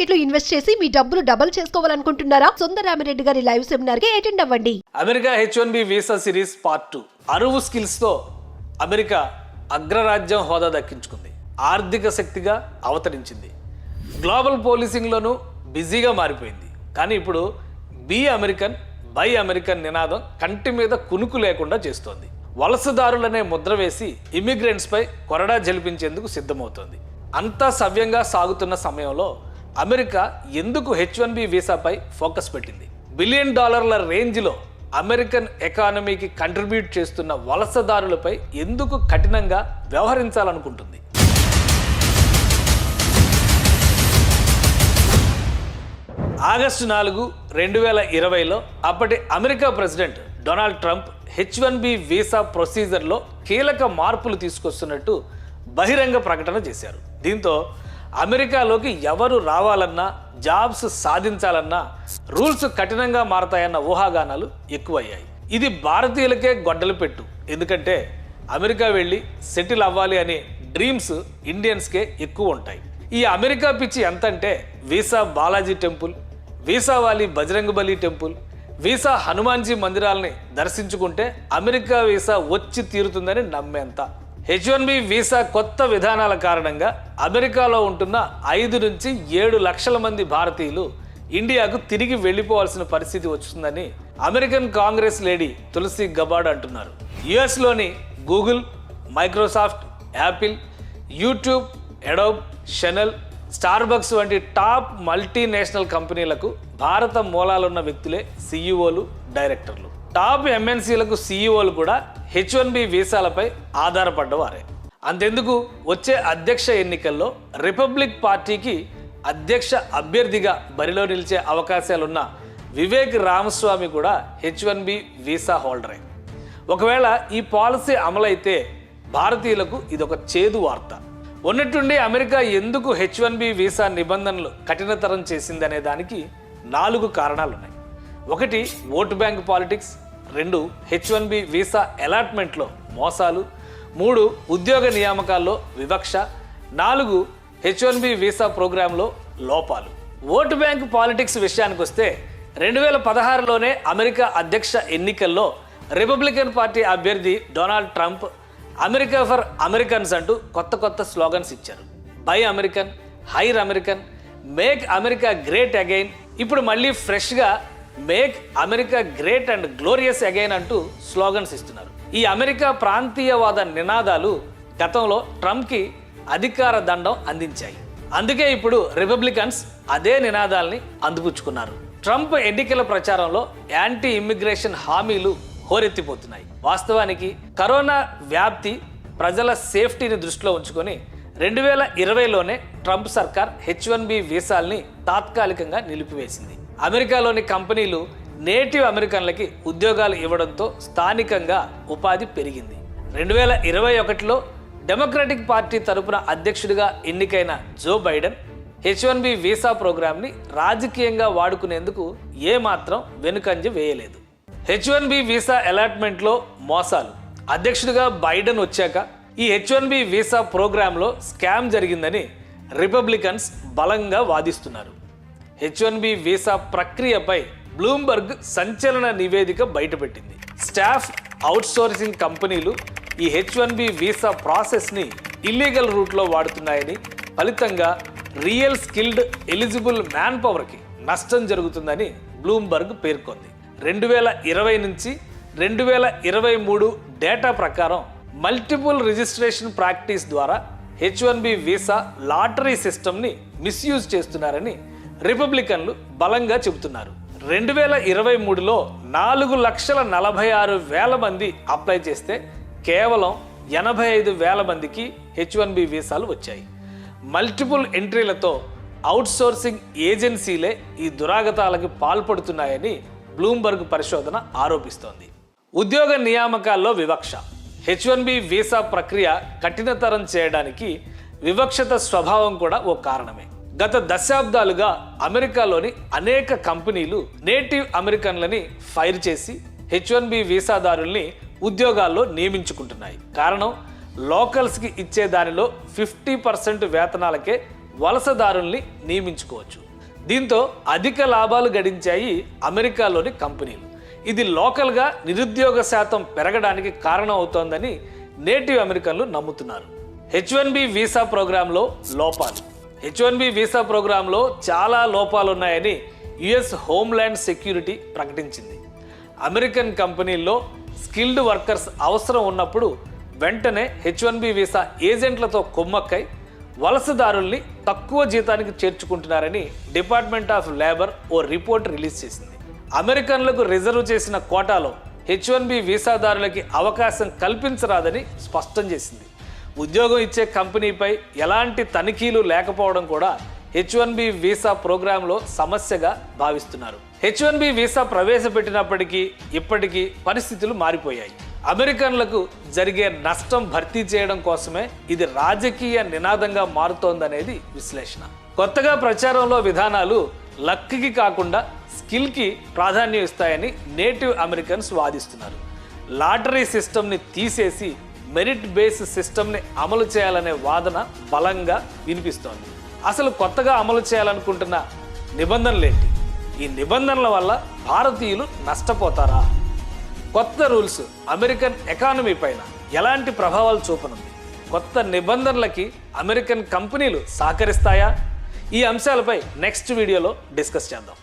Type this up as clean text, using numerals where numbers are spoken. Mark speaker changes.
Speaker 1: Market లో invest చేసి మీ డబ్బులు డబుల్ చేసుకోవాలనుకుంటున్నారా? సుందరరామిరెడ్డి గారి లైవ్ సెమినార్ కి అటెండ్ అవ్వండి.
Speaker 2: America H1B visa series part 2 అరువు స్కిల్స్ తో అమెరికా అగ్రరాజ్యం హోదా దక్కించుకుంది. ఆర్థిక శక్తిగా అవతరించింది. గ్లోబల్ పోలీసింగ్లోనూ బిజీగా మారిపోయింది. కానీ ఇప్పుడు బీ అమెరికన్ బై అమెరికన్ నినాదం కంటి మీద కునుకు లేకుండా చేస్తోంది. వలసదారులనే ముద్ర వేసి ఇమిగ్రెంట్స్పై కొరడా జలిపించేందుకు సిద్ధమవుతోంది. అంతా సవ్యంగా సాగుతున్న సమయంలో అమెరికా ఎందుకు H1B వీసాపై ఫోకస్ పెట్టింది? $1 బిలియన్ రేంజ్లో అమెరికన్ ఎకానమీకి కంట్రిబ్యూట్ చేస్తున్న వలసదారులపై ఎందుకు కఠినంగా వ్యవహరించాలనుకుంటుంది? ఆగస్టు 4, 2020లో అప్పటి America president Donald Trump H1B visa ప్రొసీజర్లో కీలక మార్పులు తీసుకొస్తున్నట్టు బహిరంగ ప్రకటన చేశారు. దీంతో అమెరికాలోకి ఎవరు రావాలన్నా, జాబ్స్ సాధించాలన్నా రూల్స్ కఠినంగా మారతాయన్న ఊహాగానాలు ఎక్కువయ్యాయి. ఇది భారతీయులకే గొడ్డలు పెట్టు. ఎందుకంటే అమెరికా వెళ్ళి సెటిల్ అవ్వాలి అనే డ్రీమ్స్ ఇండియన్స్కే ఎక్కువ ఉంటాయి. ఈ అమెరికా పిచ్చి ఎంతంటే వీసా బాలాజీ టెంపుల్, వీసా వాలి బజరంగ్ బలి టెంపుల్, వీసా హనుమాన్జీ మందిరాలని దర్శించుకుంటే అమెరికా వీసా వచ్చి తీరుతుందని నమ్మేంత. H1B వీసా కొత్త విధానాల కారణంగా అమెరికాలో ఉంటున్న 5 నుంచి 7 లక్షల మంది భారతీయులు ఇండియాకు తిరిగి వెళ్ళిపోవాల్సిన పరిస్థితి వస్తుందని American Congress lady Tulsi Gabbard అంటున్నారు. యుఎస్లోని Google, Microsoft, Apple, YouTube, Adobe, Chanel, Starbucks వంటి టాప్ మల్టీనేషనల్ కంపెనీలకు భారత మూలాలున్న వ్యక్తులే సీఈఓలు, డైరెక్టర్లు. టాప్ ఎంఎన్సీలకు సీఈఓలు కూడా H1B వీసాలపై ఆధారపడ్డవారే. అంతెందుకు, వచ్చే అధ్యక్ష ఎన్నికల్లో రిపబ్లిక్ పార్టీకి అధ్యక్ష అభ్యర్థిగా బరిలో నిలిచే అవకాశాలున్న వివేక్ రామస్వామి కూడా H1B వీసా హోల్డరే. ఒకవేళ ఈ పాలసీ అమలైతే భారతీయులకు ఇదొక చేదు వార్త. ఉన్నట్టుండి అమెరికా ఎందుకు H1B వీసా నిబంధనలు కఠినతరం చేసిందనే దానికి 4 కారణాలున్నాయి. 1, vote bank politics. 2, H1B visa అలాట్మెంట్లో మోసాలు. 3, ఉద్యోగ నియామకాల్లో వివక్ష. 4, H1B వీసా ప్రోగ్రాంలో లోపాలు. ఓటు బ్యాంక్ పాలిటిక్స్ విషయానికి వస్తే 2016లోనే అమెరికా అధ్యక్ష ఎన్నికల్లో రిపబ్లికన్ పార్టీ అభ్యర్థి Donald Trump America for Americans అంటూ కొత్త స్లోగన్స్ ఇచ్చారు. Buy American, hire American, make America great again. ఇప్పుడు మళ్ళీ ఫ్రెష్గా make America great and glorious again అంటూ స్లోగన్స్ ఇస్తున్నారు. ఈ అమెరికా ప్రాంతీయవాద నినాదాలు గతంలో ట్రంప్కి అధికార దండం అందించాయి. అందుకే ఇప్పుడు రిపబ్లికన్స్ అదే నినాదాల్ని అందిపుచ్చుకున్నారు. ట్రంప్ ఎన్నికల ప్రచారంలో యాంటీ ఇమ్మిగ్రేషన్ హామీలు హోరెత్తిపోతున్నాయి. వాస్తవానికి కరోనా వ్యాప్తి, ప్రజల సేఫ్టీని దృష్టిలో ఉంచుకొని 2020లోనే ట్రంప్ సర్కార్ H1B వీసాల్ని తాత్కాలికంగా నిలిపివేసింది. అమెరికాలోని కంపెనీలు నేటివ్ అమెరికన్లకి ఉద్యోగాలు ఇవ్వడంతో స్థానికంగా ఉపాధి పెరిగింది. 2021లో డెమోక్రటిక్ పార్టీ తరపున అధ్యక్షుడిగా ఎన్నికైన జో బైడెన్ H1B వీసా ప్రోగ్రాంని రాజకీయంగా వాడుకునేందుకు ఏమాత్రం వెనుకంజ వేయలేదు. H1B వీసా అలాట్మెంట్లో మోసాలు. అధ్యక్షుడిగా బైడెన్ వచ్చాక ఈ H1B వీసా ప్రోగ్రాంలో స్కామ్ జరిగిందని రిపబ్లికన్స్ బలంగా వాదిస్తున్నారు. H1B వీసా ప్రక్రియపై బ్లూంబర్గ్ సంచలన నివేదిక బయటపెట్టింది. స్టాఫ్ అవుట్సోర్సింగ్ కంపెనీలు ఈ H1B వీసా ప్రాసెస్ని ఇల్లీగల్ రూట్లో వాడుతున్నాయని, ఫలితంగా రియల్ స్కిల్డ్ ఎలిజిబుల్ మ్యాన్ పవర్కి నష్టం జరుగుతుందని బ్లూంబర్గ్ పేర్కొంది. 2020 నుంచి 2023 డేటా ప్రకారం మల్టిపుల్ రిజిస్ట్రేషన్ ప్రాక్టీస్ ద్వారా H1B వీసా లాటరీ సిస్టమ్ని మిస్యూజ్ చేస్తున్నారని రిపబ్లికన్లు బలంగా చెబుతున్నారు. 2023లో 4,46,000 మంది అప్లై చేస్తే కేవలం 85,000 మందికి H1B వీసాలు వచ్చాయి. మల్టిపుల్ ఎంట్రీలతో అవుట్సోర్సింగ్ ఏజెన్సీలే ఈ దురాగతాలకు పాల్పడుతున్నాయని బ్లూంబర్గ్ పరిశోధన ఆరోపిస్తోంది. ఉద్యోగ నియామకాల్లో వివక్ష. H1B వీసా ప్రక్రియ కఠినతరం చేయడానికి వివక్షత స్వభావం కూడా ఓ కారణమే. గత దశాబ్దాలుగా అమెరికాలోని అనేక కంపెనీలు నేటివ్ అమెరికన్లని ఫైర్ చేసి H1B వీసాదారుల్ని ఉద్యోగాల్లో నియమించుకుంటున్నాయి. కారణం, లోకల్స్కి ఇచ్చే దానిలో 50% వేతనాలకే వలసదారుల్ని నియమించుకోవచ్చు. దీంతో అధిక లాభాలు గడించాయి అమెరికాలోని కంపెనీలు. ఇది లోకల్గా నిరుద్యోగ శాతం పెరగడానికి కారణం అవుతోందని నేటివ్ అమెరికన్లు నమ్ముతున్నారు. H1B వీసా ప్రోగ్రాంలో లోపాలు. H1B వీసా ప్రోగ్రాంలో చాలా లోపాలు ఉన్నాయని యుఎస్ హోమ్ల్యాండ్ సెక్యూరిటీ ప్రకటించింది. అమెరికన్ కంపెనీల్లో స్కిల్డ్ వర్కర్స్ అవసరం ఉన్నప్పుడు వెంటనే H1B వీసా ఏజెంట్లతో కుమ్మక్కై వలసదారుల్ని తక్కువ జీతానికి చేర్చుకుంటున్నారని డిపార్ట్మెంట్ ఆఫ్ లేబర్ ఓ రిపోర్ట్ రిలీజ్ చేసింది. అమెరికన్లకు రిజర్వ్ చేసిన కోటాలో H1B వీసాదారులకి అవకాశం కల్పించరాదని స్పష్టం చేసింది. ఉద్యోగం ఇచ్చే కంపెనీపై ఎలాంటి తనిఖీలు లేకపోవడం కూడా H1B వీసా ప్రోగ్రాంలో సమస్యగా భావిస్తున్నారు. H1B వీసా ప్రవేశపెట్టినప్పటికీ ఇప్పటికీ పరిస్థితులు మారిపోయాయి. అమెరికన్లకు జరిగే నష్టం భర్తీ చేయడం కోసమే ఇది రాజకీయ నినాదంగా మారుతోందనేది విశ్లేషణ. కొత్తగా ప్రచారంలో విధానాలు లక్కి కాకుండా స్కిల్కి ప్రాధాన్యం ఇస్తాయని నేటివ్ అమెరికన్స్ వాదిస్తున్నారు. లాటరీ సిస్టమ్ని తీసేసి మెరిట్ బేస్ సిస్టమ్ని అమలు చేయాలనే వాదన బలంగా వినిపిస్తోంది. అసలు కొత్తగా అమలు చేయాలనుకుంటున్న నిబంధనలేంటి? ఈ నిబంధనల వల్ల భారతీయులు నష్టపోతారా? కొత్త రూల్స్ అమెరికన్ ఎకానమీ పైన ఎలాంటి ప్రభావాలు చూపనుంది? కొత్త నిబంధనలకి అమెరికన్ కంపెనీలు సహకరిస్తాయా? ఈ అంశాలపై నెక్స్ట్ వీడియోలో డిస్కస్ చేద్దాం.